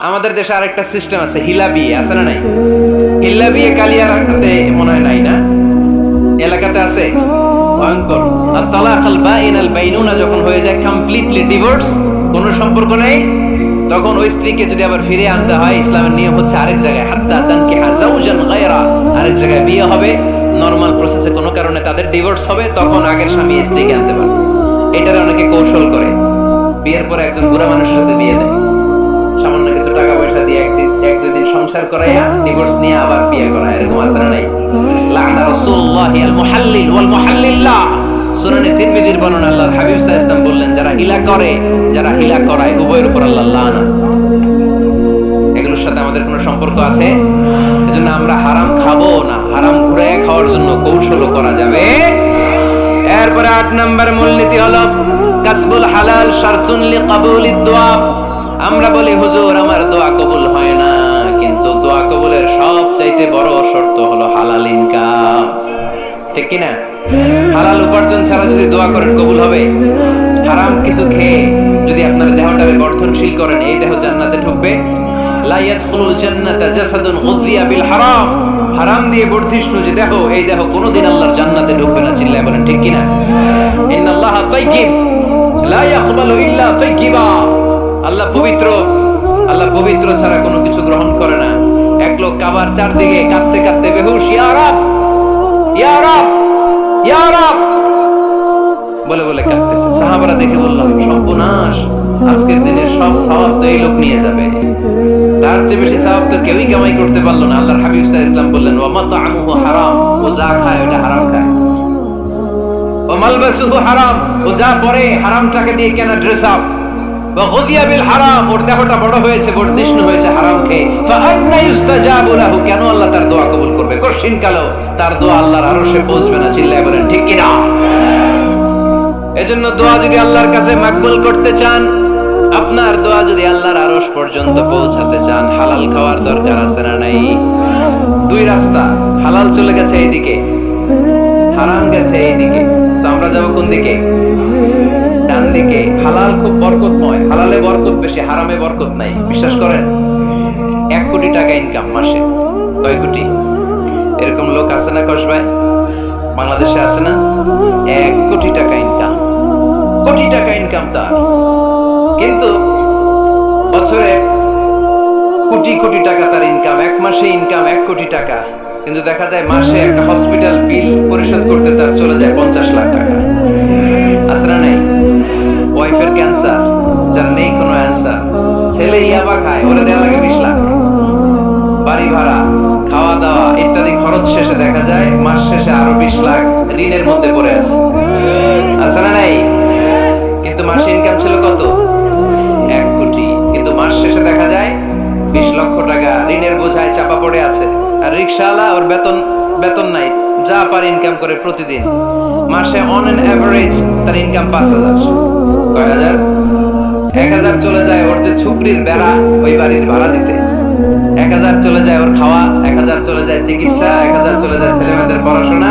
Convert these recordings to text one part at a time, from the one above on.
আমাদের দেশে আরেকটা সিস্টেম আছে, হিলা বিয়ে আছে না নাই? হিলা বিয়ে কালিয়ারাতে মনে হয় নাই না, এলাকাতে আছে ভয়ঙ্কর। আর তালাকাল বাইনাল বাইনুনা যখন হয়ে যায় কমপ্লিটলি ডিভোর্স, কোনো সম্পর্ক নেই, তখন ওই স্ত্রীকে যদি আবার ফিরে আনতে হয়, ইসলামের নিয়ম হচ্ছে আরেক জায়গায় হাত্তা তানকিহা যাওজান গায়রা, আরেক জায়গায় বিয়ে হবে, নরমাল প্রসেসে কোনো কারণে তাদের ডিভোর্স হবে, তখন আগের স্বামী স্ত্রীকে আনতে পারবে। এটারে অনেকে কৌশল করে, বিয়ের পরে একজন বুড়া মানুষের সাথে বিয়ে দেয়, সামান্য কিছু টাকা পয়সা দিয়ে এক দুই দিন সংসার করাইয়া ডিভোর্স নিয়ে আবার বিয়ে করায়, এরকম আছে না নাই? লা'না রাসূলুল্লাহি আল মুহাল্লিল ওয়াল মুহাল্লিল্লাহ, সুনানে তিরমিজির বর্ণনা, আল্লাহর হাবিব সাল্লাল্লাহু আলাইহি ওয়াসাল্লাম বললেন, যারা হিলা করে, যারা হিলা করায়, উভয়ের উপর আল্লাহ লানা। এগুলোর সাথে আমাদের কোনো সম্পর্ক আছে? এজন্য আমরা হারাম খাবো না, হারাম ঘুরে খাওয়ার জন্য কৌশলও করা যাবে। এরপরে ৮ নম্বর মূলনীতি হলো কাসবুল হালাল শারতুন লিকাবুলিদ দুআ। আমরা বলি হুজুর আমার দোয়া কবুল হয় না, কিন্তু দোয়া কবুলের সবচাইতে বড় শর্ত হলো হালাল ইনকাম, ঠিক কি না? হালাল উপার্জন ছাড়া যদি দোয়া করেন কবুল হবে? হারাম কিছু খেয়ে যদি আপনার দেহটাকে গঠনশীল করেন, এই দেহ জান্নাতে ঢুকবে? লা ইয়াদখুলুল জান্নাতা জাসাদুন গুযিয়া বিল হারাম, হারাম দিয়ে বর্ধিষ্ণু যে দেহ, এই দেহ কোনোদিন আল্লাহর জান্নাতে ঢুকবে না। চিল্লায় বলেন ঠিক কি না? ইন্নাল্লাহা তাইয়্যিব লা ইয়াকবালু ইল্লা তাইয়্যিবা, আল্লাহ পবিত্র, আল্লাহ পবিত্র ছাড়া কোনো কিছু গ্রহণ করে না। এক লোক কাবার চারদিকে কাঁদতে কাঁদতে বেহুশ, ইয়া রাব ইয়া রাব ইয়া রাব বলে বলে কাঁদতেছে। সাহাবারা দেখে বলল, সর্বনাশ, আজকের দিনের সব সওয়াব তো এই লোক নিয়ে যাবে, তার চেয়ে বেশি সওয়াব তো কেউই কামাই করতে পারলো না। আল্লাহর হাবিব সাল্লাল্লাহু আলাইহি ওয়াসাল্লাম বললেন, ওয়া মাতআমুহু হারাম, ও যা খায় ওটা হারাম খায়, ওয়া মালবাসুহু হারাম, ও যা পরে হারাম টাকা দিয়ে কেনা ড্রেস আপ, ওয়া গুযিয়া বিল হারাম, ওর দেহটা বড় হয়েছে, বর্ধিষ্ণু হয়েছে হারাম খেয়ে, ফাআন্না ইউস্তাজাবু লাহু, কেন আল্লাহ তার দোয়া কবুল করবে? কঠিন কালো তার দোয়া আল্লাহর আরশে পৌঁছবে না। চিল্লায় বলেন ঠিক কি না? এজন্য দোয়া যদি আল্লাহর কাছে মাকবুল করতে চান, আপনার দোয়া যদি আল্লাহর আরশ পর্যন্ত পৌঁছাতে চান, হালাল খাওয়ার দরকার আছে না নাই? দুই রাস্তা, হালাল চলে গেছে এইদিকে, হারাম গেছে এইদিকে, আমরা যাব কোন দিকে? ডান দিকে। হালাল খুব বরকতময়, হালালে বরকত বেশি, হারামে বরকত নাই। বিশ্বাস করেন? 1 কোটি টাকা ইনকাম মাসে, কয় কোটি? এরকম লোক আছে না কসবায়? বাংলাদেশে আছে না? 1 কোটি টাকা ইনকাম, কোটি টাকা ইনকাম তার, কিন্তু বছরে কোটি কোটি টাকা তার ইনকাম, 1 মাসে ইনকাম 1 কোটি টাকা, কিন্তু দেখা যায় মাসে একটা হসপিটাল বিল পরিশোধ করতে তার চলে যায় 50 লাখ টাকা। আছে না নাই? ওয়াইফের ক্যান্সার, যার নেই কোনো অ্যান্সার, ছেলে ইয়াবা খায়, ওরে দেওয়া লাগে 20 লাখ, বাড়ি ভাড়া, খাওয়া দাওয়া ইত্যাদি খরচ শেষে দেখা যায় মাস শেষে আরো 20 লাখ ঋণের মধ্যে পড়ে আছে। আছে না নাই? কিন্তু মাসে ইনকাম ছিল কত? 1 কোটি, কিন্তু মাস শেষে দেখা যায় 20 লক্ষ টাকা ঋণের বোঝায় চাপা পড়ে আছে। আর রিকশাওয়ালা, ওর বেতন নাই, যা পারে ইনকাম করে প্রতিদিন, মাসে অন এন এভারেজ তার ইনকাম 5,000। কয় হাজার? 1,000 চলে যায় ওর যে ছুকরির বেড়া, ওই বাড়ির ভাড়া দিতে, 1,000 চলে যায় ওর খাওয়া, 1,000 চলে যায় চিকিৎসা, 1,000 চলে যায় ছেলেমেয়েদের পড়াশোনা,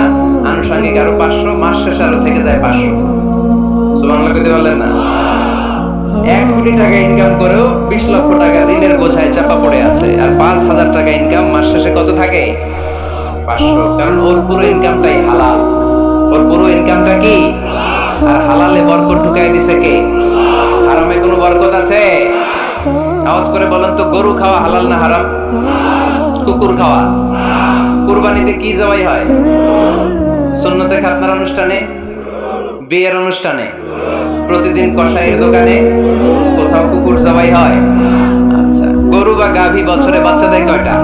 আনুষঙ্গিক আরো 500, মাস শেষে আরো থেকে যায় 500। সুবহানাল্লাহ কইতে পারলেন না? 1 কোটি টাকা ইনকাম করেও 20 লক্ষ টাকা ঋণের বোঝায় চাপা পড়ে আছে। আর 5,000 টাকা ইনকাম, মাস শেষে কত থাকে? 500। কারণ ওর পুরো ইনকামটাই হালাল, ওর পুরো ইনকামটা কি? আর হালালে বরকত ঢুকাই দিছে কে? হারামে কোনো বরকত আছে? আওয়াজ করে বলেন তো, গরু খাওয়া হালাল না হারাম? কুকুর খাওয়া? কুরবানিতে কি জবাই হয়? সুন্নতে খাতনার অনুষ্ঠানে, বিয়ের অনুষ্ঠানে, প্রতিদিন কসাইয়ের দোকানে কোথাও কুকুর জবাই হয়? আচ্ছা, গরু বা গাভী বছরে বাচ্চা দেয় কয়টা?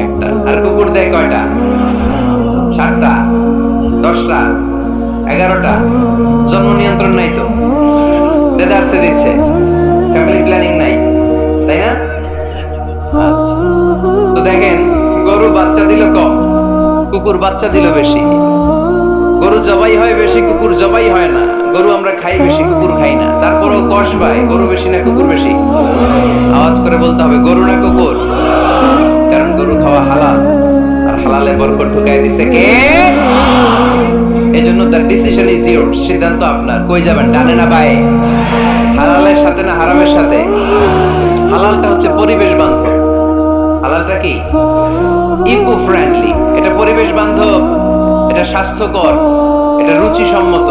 একটা। আর কুকুর দেয় কয়টা? 7টা, 10টা, 11টা। জন্ম নিয়ন্ত্রণ নাই তো, দেদারসে দিচ্ছে, ফ্যামিলি প্ল্যানিং নাই, তাই না? আচ্ছা, তো দেখেন, গরু বাচ্চা দিল কম, কুকুর বাচ্চা দিল বেশি। গরু জবাই হয় বেশি, কুকুর জবাই হয় না। গরু আমরা খাই বেশি, কুকুর খাই না, তারপরেও কষ ভাই, গরু বেশি না কুকুর বেশি? আওয়াজ করে বলতে হবে, গরু না কুকুর? কারণ গরু খাওয়া হালাল, আর হালালে বরকত ঢুকাই দিছে কে? এজন্য তার ডিসিশন ইজ ইয়োরস, সিদ্ধান্ত আপনার। কই যাবেন, ডানে না বায়ে? হালালের সাথে না হারামের সাথে? হালালটা হচ্ছে পরিবেশ বান্ধব। হালালটা কি? Eco friendly. এটা পরিবেশ বান্ধব, এটা স্বাস্থ্যকর, এটা রুচিসম্মত,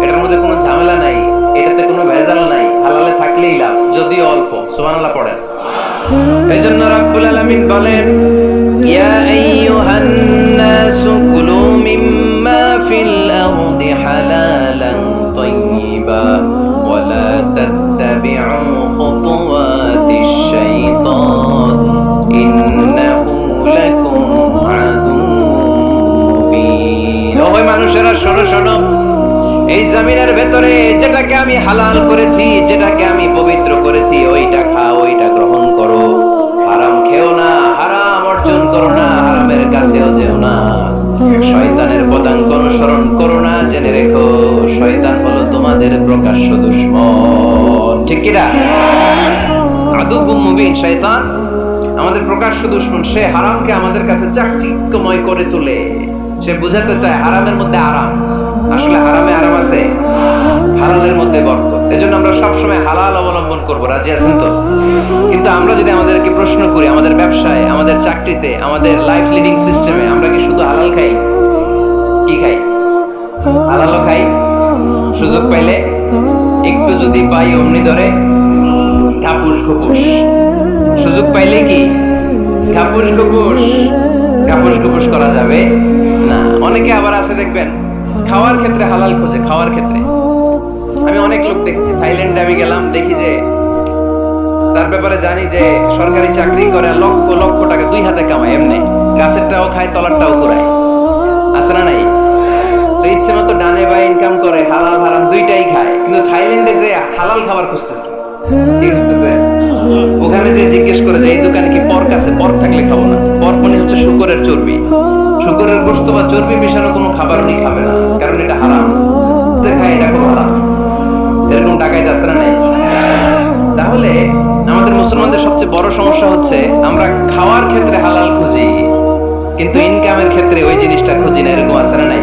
এটার মধ্যে কোনো ঝামেলা নাই, এটাতে কোনো ভেজাল নাই। হালালে থাকলেই লাভ, যদিও অল্প। সুবহানাল্লাহ পড়েন। এজন্য রাব্বুল আলামিন বলেন, ইয়া আইয়ুহান নাসু কুলু মিম্মা ফিল আরদি হালালান তাইয়্যিবা ওয়া লা তাত্তাবি'উ খুতুওয়াতিশ শাইতান ইন্নাহু লাকুম আদুউম মুবিন। ওহে মানুষেরা, শোনো শোনো, এই জমিনের ভেতরে যেটাকে আমি হালাল করেছি, যেটাকে আমি পবিত্র করেছি, ওইটা খাও, ওইটা গ্রহণ করো। হারাম খেও না, হারাম অর্জন করো না, হারামের কাছেও যেও না। শয়তানের পদাঙ্ক অনুসরণ করো না। জেনে রেখো, শয়তান হলো তোমাদের প্রকাশ্য দুশমন। ঠিক কি না? আদুউম মুবিন। শয়তান আমাদের প্রকাশ্য দুশমন। সে হারামকে আমাদের কাছে চাকচিক্যময় করে তোলে। সে বুঝাতে চায় হারামের মধ্যে আরাম, আসলে হারামে আরাম আছে, হালালের মধ্যে বরকত। এজন্য আমরা সবসময় হালাল অবলম্বন করব। রাজি আছেন তো? কিন্তু আমরা যদি আমাদেরকে প্রশ্ন করি, আমাদের ব্যবসায়, আমাদের চাকরিতে, আমাদের লাইফ লিডিং সিস্টেমে আমরা কি শুধু হালাল খাই? কি খাই? হালালও খাই, সুযোগ পাইলে একটু যদি পাই অমনি ধরে ঘাপুস ঘুপুস। সুযোগ পাইলে কি ঘাপুস ঘুপুস? ঘাপুস ঘুপুস করা যাবে না। অনেকে আবার আছে দেখবেন, খাওয়ার ক্ষেত্রে হালাল খোঁজে। খাওয়ার ক্ষেত্রে আমি অনেক লোক দেখেছি। থাইল্যান্ডে আমি গেলাম, দেখি যে তার ব্যাপারে জানি যে সরকারি চাকরি করে, লক্ষ লক্ষ টাকা দুই হাতে কামায়। এমনি গাছেরটাও খায়, তলারটাও করায়। আছে না নাই? তো ইচ্ছে মতো ডানে বা ইনকাম করে, হালাল হারাম দুইটাই খায়। কিন্তু থাইল্যান্ডে যে হালাল খাবার খুঁজতেছে, কি খুঁজতেছে? ওখানে যে জিজ্ঞেস করে যে এই দোকানে কি পর্ক আছে? পর্ক থাকলে খাবো না। পর্ক মানে হচ্ছে শুকরের চর্বি। শুকরের গোশত বা চর্বি মিশানো কোনো খাবার উনি খাবে না, কারণ এটা হারাম। খায়, এটা খুব হারাম। এরকম ডাকাইতে আছে না নাই? তাহলে আমাদের মুসলমানদের সবচেয়ে বড় সমস্যা হচ্ছে আমরা খাওয়ার ক্ষেত্রে হালাল খুঁজি, কিন্তু ইনকামের ক্ষেত্রে ওই জিনিসটা খুঁজি না। এরকম আছে না নাই?